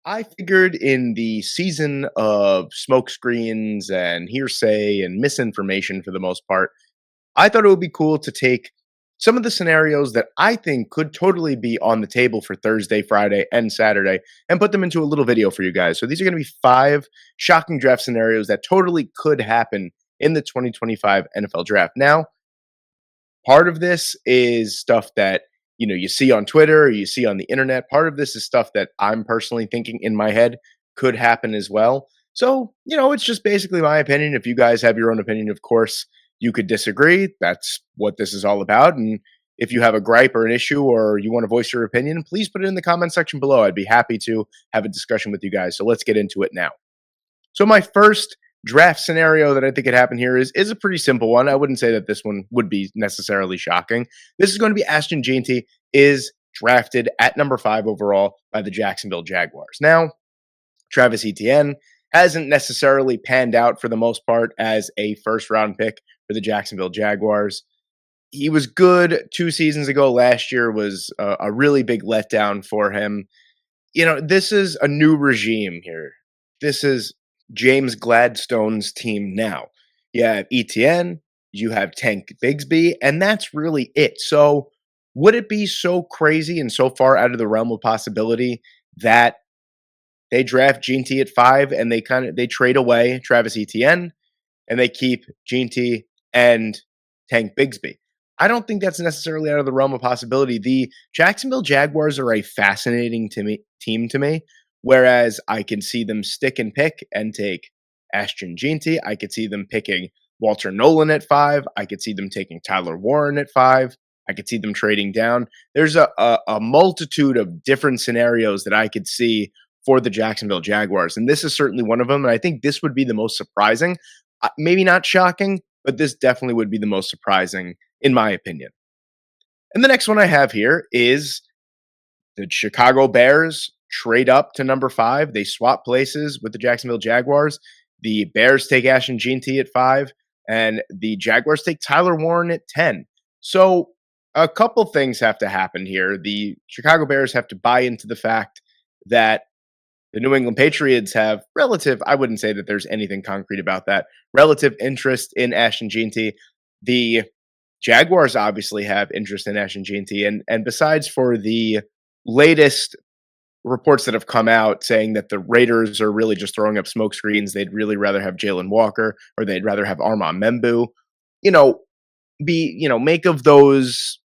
I figured in the season of smokescreens and hearsay and misinformation for the most part, I thought it would be cool to take some of the scenarios that I think could totally be on the table for Thursday, Friday, and Saturday and put them into a little video for you guys. So these are going to be five shocking draft scenarios that totally could happen in the 2025 NFL draft. Now, part of this is stuff that you see on Twitter, or you see on the internet. Part of this is stuff that I'm personally thinking in my head could happen as well. So, it's just basically my opinion. If you guys have your own opinion, of course, you could disagree. That's what this is all about. And if you have a gripe or an issue or you want to voice your opinion, please put it in the comment section below. I'd be happy to have a discussion with you guys. So let's get into it now. So my first draft scenario that I think could happen here is a pretty simple one. I wouldn't say that this one would be necessarily shocking. This is going to be Ashton Jeanty is drafted at number 5 overall by the Jacksonville Jaguars. Now, Travis Etienne hasn't necessarily panned out for the most part as a first round pick for the Jacksonville Jaguars. He was good 2 seasons ago. Last year was a really big letdown for him. This is a new regime here. This is James Gladstone's team now. You have Etienne, you have Tank Bigsby, and that's really it. So, would it be so crazy and so far out of the realm of possibility that they draft Jeanty at 5 and they trade away Travis Etienne and they keep Jeanty and Tank Bigsby? I don't think that's necessarily out of the realm of possibility. The Jacksonville Jaguars are a fascinating team to me. Whereas I can see them stick and pick and take Ashton Jeanty. I could see them picking Walter Nolan at 5. I could see them taking Tyler Warren at 5. I could see them trading down. There's a multitude of different scenarios that I could see for the Jacksonville Jaguars. And this is certainly one of them. And I think this would be the most surprising. Maybe not shocking, but this definitely would be the most surprising, in my opinion. And the next one I have here is the Chicago Bears trade up to number 5. They swap places with the Jacksonville Jaguars. The Bears take Ashton Jeanty at 5, and the Jaguars take Tyler Warren at 10. So a couple things have to happen here. The Chicago Bears have to buy into the fact that the New England Patriots have relative, I wouldn't say that there's anything concrete about that, relative interest in Ashton Jeanty. The Jaguars obviously have interest in Ashton Jeanty. And besides for the latest reports that have come out saying that the Raiders are really just throwing up smoke screens. They'd really rather have Jalen Walker or they'd rather have Armand Membu. Make of those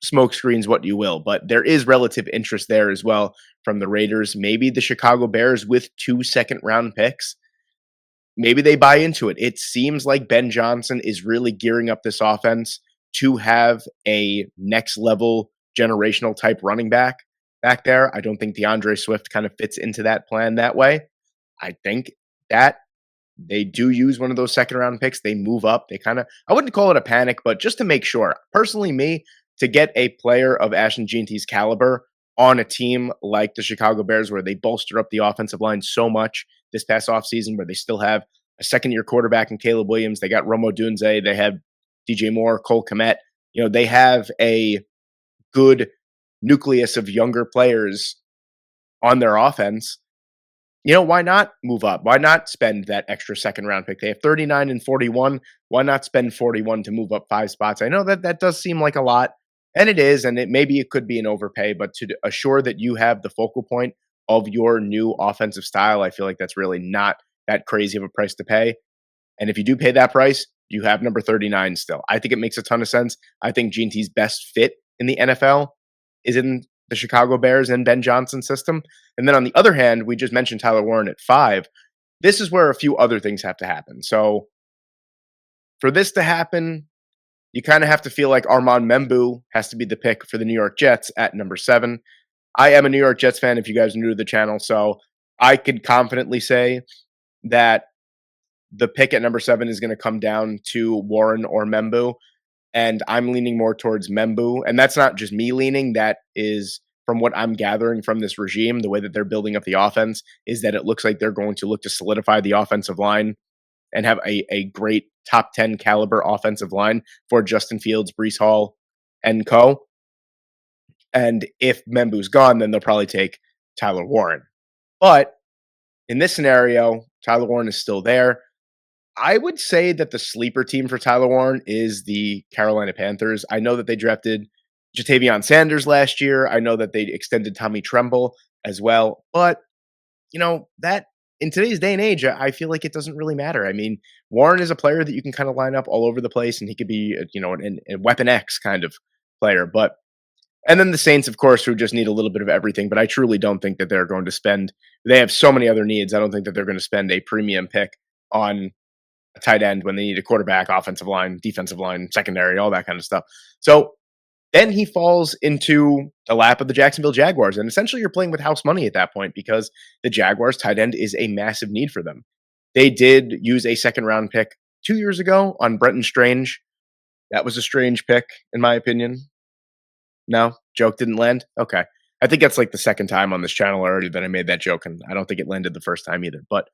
smoke screens what you will, but there is relative interest there as well from the Raiders. Maybe the Chicago Bears with 2 second-round picks. Maybe they buy into it. It seems like Ben Johnson is really gearing up this offense to have a next level generational type running back there. I don't think DeAndre Swift kind of fits into that plan that way. I think that they do use one of those second round picks. They move up. I wouldn't call it a panic, but just to make sure, personally, to get a player of Ashton Jeanty's caliber on a team like the Chicago Bears, where they bolster up the offensive line so much this past offseason, where they still have a second year quarterback in Caleb Williams. They got Romo Dunze. They have DJ Moore, Cole Kmet. They have a good nucleus of younger players on their offense. Why not move up? Why not spend that extra second round pick? They have 39 and 41. Why not spend 41 to move up 5 spots? I know that does seem like a lot, and it is, and maybe it could be an overpay, but to assure that you have the focal point of your new offensive style, I feel like that's really not that crazy of a price to pay. And if you do pay that price, you have number 39 still. I think it makes a ton of sense. I think Jeanty's best fit in the NFL is in the Chicago Bears and Ben Johnson system. And then on the other hand, we just mentioned Tyler Warren at 5. This is where a few other things have to happen. So for this to happen, you kind of have to feel like Armand Membu has to be the pick for the New York Jets at number 7. I am a New York Jets fan, if you guys are new to the channel, so I could confidently say that the pick at number 7 is going to come down to Warren or Membu. And I'm leaning more towards Membu. And that's not just me leaning. That is, from what I'm gathering from this regime, the way that they're building up the offense, is that it looks like they're going to look to solidify the offensive line and have a great top 10 caliber offensive line for Justin Fields, Breece Hall, and co. And if Membu's gone, then they'll probably take Tyler Warren. But in this scenario, Tyler Warren is still there. I would say that the sleeper team for Tyler Warren is the Carolina Panthers. I know that they drafted Jatavion Sanders last year. I know that they extended Tommy Tremble as well. But, that in today's day and age, I feel like it doesn't really matter. I mean, Warren is a player that you can kind of line up all over the place, and he could be, a Weapon X kind of player. And then the Saints, of course, who just need a little bit of everything. But I truly don't think that they're going to spend, they have so many other needs. I don't think that they're going to spend a premium pick on a tight end when they need a quarterback, offensive line, defensive line, secondary, all that kind of stuff. So then he falls into the lap of the Jacksonville Jaguars. And essentially, you're playing with house money at that point because the Jaguars tight end is a massive need for them. They did use a second round pick 2 years ago on Brenton Strange. That was a strange pick, in my opinion. No, joke didn't land. Okay. I think that's like the second time on this channel already that I made that joke, and I don't think it landed the first time either. But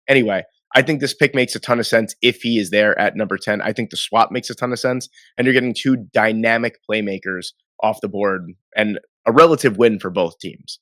anyway, I think this pick makes a ton of sense if he is there at number 10. I think the swap makes a ton of sense, and you're getting two dynamic playmakers off the board and a relative win for both teams.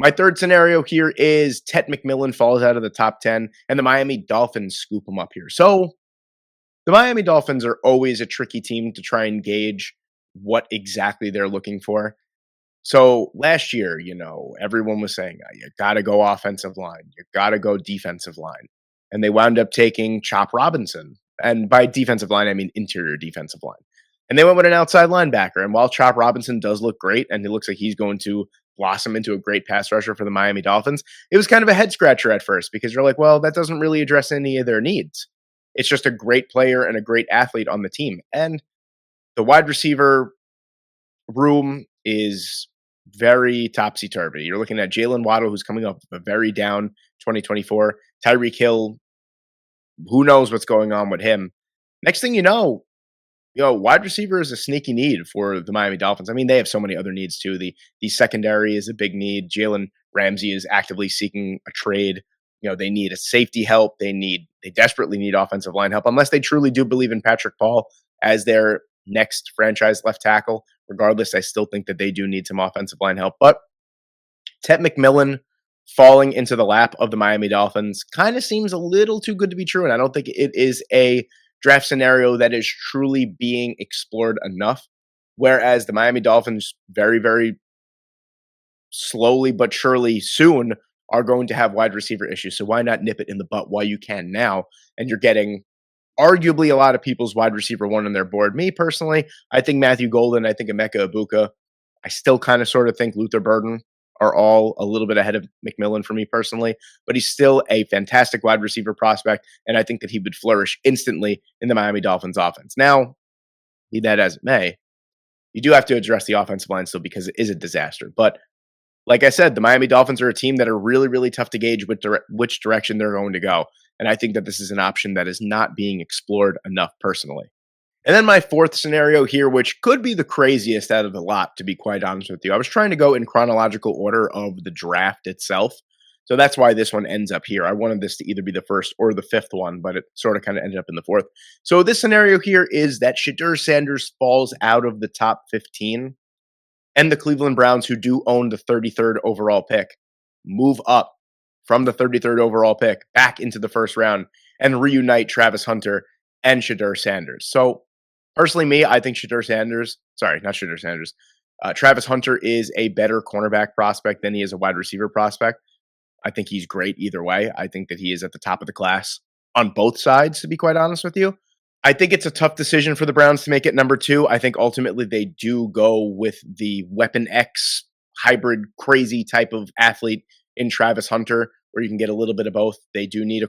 My third scenario here is Tet McMillan falls out of the top 10, and the Miami Dolphins scoop him up here. So the Miami Dolphins are always a tricky team to try and gauge what exactly they're looking for. So last year, everyone was saying, you got to go offensive line, you got to go defensive line. And they wound up taking Chop Robinson. And by defensive line, I mean interior defensive line. And they went with an outside linebacker. And while Chop Robinson does look great, and it looks like he's going to blossom into a great pass rusher for the Miami Dolphins, it was kind of a head scratcher at first because you're like, well, that doesn't really address any of their needs. It's just a great player and a great athlete on the team. And the wide receiver room is very topsy turvy. You're looking at Jalen Waddle, who's coming off a very down 2024. Tyreek Hill, who knows what's going on with him? Next thing wide receiver is a sneaky need for the Miami Dolphins. I mean, they have so many other needs too. The secondary is a big need. Jalen Ramsey is actively seeking a trade. They need a safety help. They desperately need offensive line help, unless they truly do believe in Patrick Paul as their next franchise left tackle. Regardless, I still think that they do need some offensive line help. But Tet McMillan falling into the lap of the Miami Dolphins kind of seems a little too good to be true. And I don't think it is a draft scenario that is truly being explored enough. Whereas the Miami Dolphins very, very slowly but surely soon are going to have wide receiver issues. So why not nip it in the butt while you can now? And you're getting arguably a lot of people's wide receiver one on their board. Me personally, I think Matthew Golden, I think Emeka Ibuka. I still kind of sort of think Luther Burden are all a little bit ahead of McMillan for me personally, but he's still a fantastic wide receiver prospect, and I think that he would flourish instantly in the Miami Dolphins offense. Now, be that as it may, you do have to address the offensive line still because it is a disaster. But like I said, the Miami Dolphins are a team that are really, really tough to gauge which direction they're going to go. And I think that this is an option that is not being explored enough personally. And then my fourth scenario here, which could be the craziest out of the lot, to be quite honest with you. I was trying to go in chronological order of the draft itself. So that's why this one ends up here. I wanted this to either be the first or the fifth one, but it sort of kind of ended up in the fourth. So this scenario here is that Shadur Sanders falls out of the top 15, and the Cleveland Browns, who do own the 33rd overall pick, move up from the 33rd overall pick back into the first round and reunite Travis Hunter and Shadur Sanders. So personally, I think Travis Hunter is a better cornerback prospect than he is a wide receiver prospect. I think he's great either way. I think that he is at the top of the class on both sides, to be quite honest with you. I think it's a tough decision for the Browns to make it number 2. I think ultimately they do go with the Weapon X hybrid crazy type of athlete in Travis Hunter, where you can get a little bit of both. They do need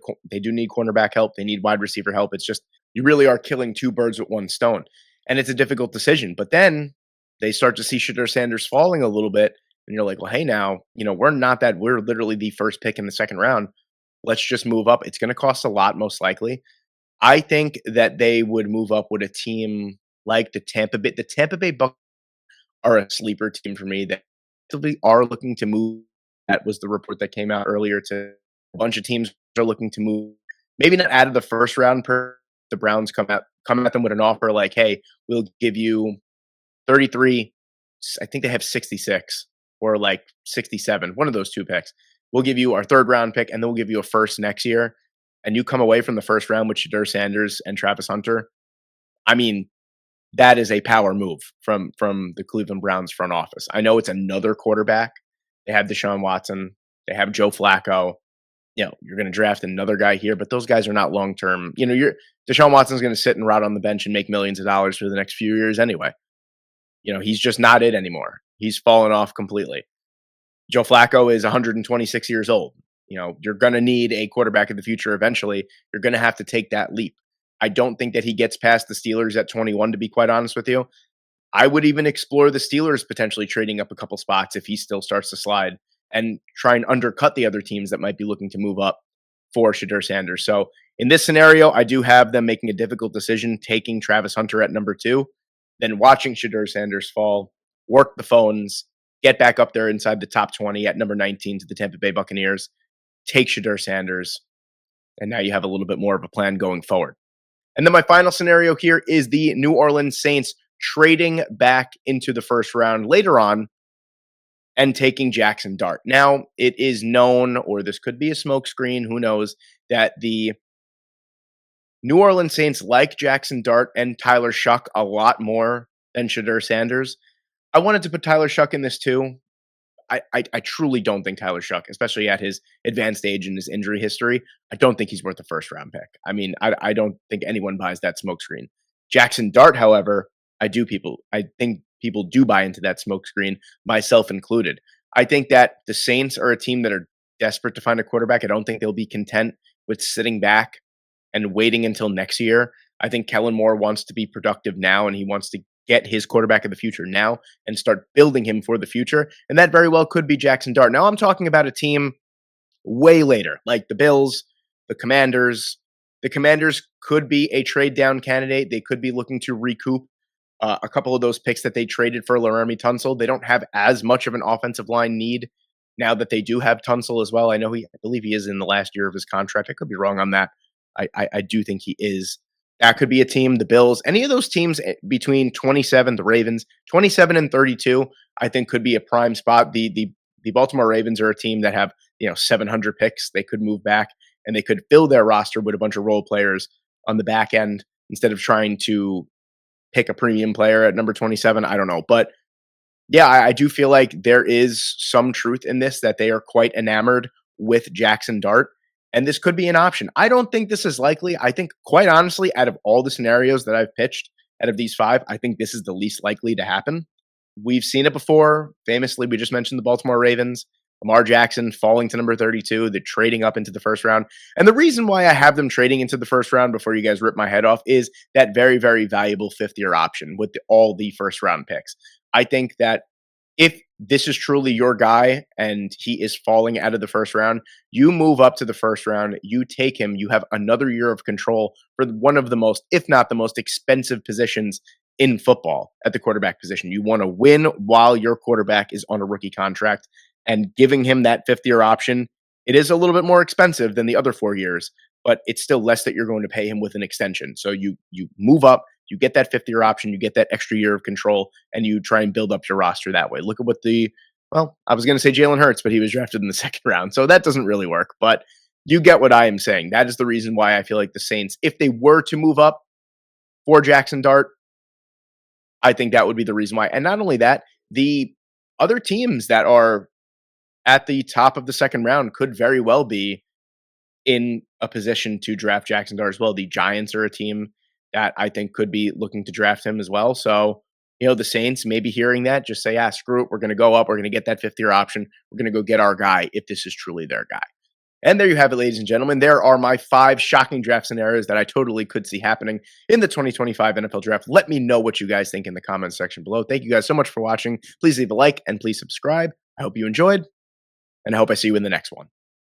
cornerback help. They need wide receiver help. It's just you really are killing two birds with one stone, and it's a difficult decision. But then they start to see Shadur Sanders falling a little bit, and you're like, well, hey, now we're literally the first pick in the second round. Let's just move up. It's going to cost a lot, most likely. I think that they would move up with a team like the Tampa Bay. The Tampa Bay Bucks are a sleeper team for me that are looking to move. That was the report that came out earlier. To a bunch of teams are looking to move, maybe not out of the first round. The Browns come at them with an offer like, "Hey, we'll give you 33." I think they have 66 or like 67, one of those two picks. we'll give you our third round pick, and then we'll give you a first next year, and you come away from the first round with Shadur Sanders and Travis Hunter, I mean, that is a power move from the Cleveland Browns front office. I know it's another quarterback. They have Deshaun Watson. They have Joe Flacco. You're going to draft another guy here, but those guys are not long term. You're Deshaun Watson's going to sit and rot on the bench and make millions of dollars for the next few years anyway. He's just not it anymore. He's fallen off completely. Joe Flacco is 126 years old. You're going to need a quarterback of the future eventually. You're going to have to take that leap. I don't think that he gets past the Steelers at 21, to be quite honest with you. I would even explore the Steelers potentially trading up a couple spots if he still starts to slide and try and undercut the other teams that might be looking to move up for Shadur Sanders. So in this scenario, I do have them making a difficult decision, taking Travis Hunter at number 2, then watching Shadur Sanders fall, work the phones, get back up there inside the top 20 at number 19 to the Tampa Bay Buccaneers, take Shadur Sanders, and now you have a little bit more of a plan going forward. And then my final scenario here is the New Orleans Saints trading back into the first round later on and taking Jackson Dart. Now, it is known, or this could be a smokescreen, who knows, that the New Orleans Saints like Jackson Dart and Tyler Shuck a lot more than Shadur Sanders. I wanted to put Tyler Shuck in this too. I truly don't think Tyler Shuck, especially at his advanced age and his injury history, I don't think he's worth a first round pick. I mean, I don't think anyone buys that smokescreen. Jackson Dart, however, I think people do buy into that smokescreen, myself included. I think that the Saints are a team that are desperate to find a quarterback. I don't think they'll be content with sitting back and waiting until next year. I think Kellen Moore wants to be productive now, and he wants to get his quarterback of the future now and start building him for the future. And that very well could be Jackson Dart. Now I'm talking about a team way later, like the Bills, the Commanders. The Commanders could be a trade down candidate. They could be looking to recoup a couple of those picks that they traded for Laramie Tunsil. They don't have as much of an offensive line need now that they do have Tunsil as well. I believe he is in the last year of his contract. I could be wrong on that. I do think he is. That could be a team, the Bills, any of those teams between 27, the Ravens, 27 and 32, I think could be a prime spot. The Baltimore Ravens are a team that have, 700 picks. They could move back and they could fill their roster with a bunch of role players on the back end instead of trying to pick a premium player at number 27. I don't know. But yeah, I do feel like there is some truth in this, that they are quite enamored with Jackson Dart. And this could be an option. I don't think this is likely. I think, quite honestly, out of all the scenarios that I've pitched, out of these 5, I think this is the least likely to happen. We've seen it before. Famously, we just mentioned the Baltimore Ravens, Lamar Jackson falling to number 32, the trading up into the first round. And the reason why I have them trading into the first round, before you guys rip my head off, is that very, very valuable 5th-year option with all the first round picks. I think that if this is truly your guy and he is falling out of the first round, you move up to the first round, you take him, you have another year of control for one of the most, if not the most expensive positions in football at the quarterback position. You want to win while your quarterback is on a rookie contract, and giving him that 5th-year option, it is a little bit more expensive than the other 4 years, but it's still less that you're going to pay him with an extension. So you move up, you get that 5th-year option, you get that extra year of control, and you try and build up your roster that way. Look at what I was going to say Jalen Hurts, but he was drafted in the 2nd round, so that doesn't really work. But you get what I am saying. That is the reason why I feel like the Saints, if they were to move up for Jackson Dart, I think that would be the reason why. And not only that, the other teams that are at the top of the 2nd round could very well be in a position to draft Jackson Dart as well. The Giants are a team that I think could be looking to draft him as well. So, the Saints may be hearing that, just say, screw it. We're going to go up. We're going to get that 5th-year option. We're going to go get our guy if this is truly their guy. And there you have it, ladies and gentlemen. There are my 5 shocking draft scenarios that I totally could see happening in the 2025 NFL Draft. Let me know what you guys think in the comments section below. Thank you guys so much for watching. Please leave a like and please subscribe. I hope you enjoyed, and I hope I see you in the next one.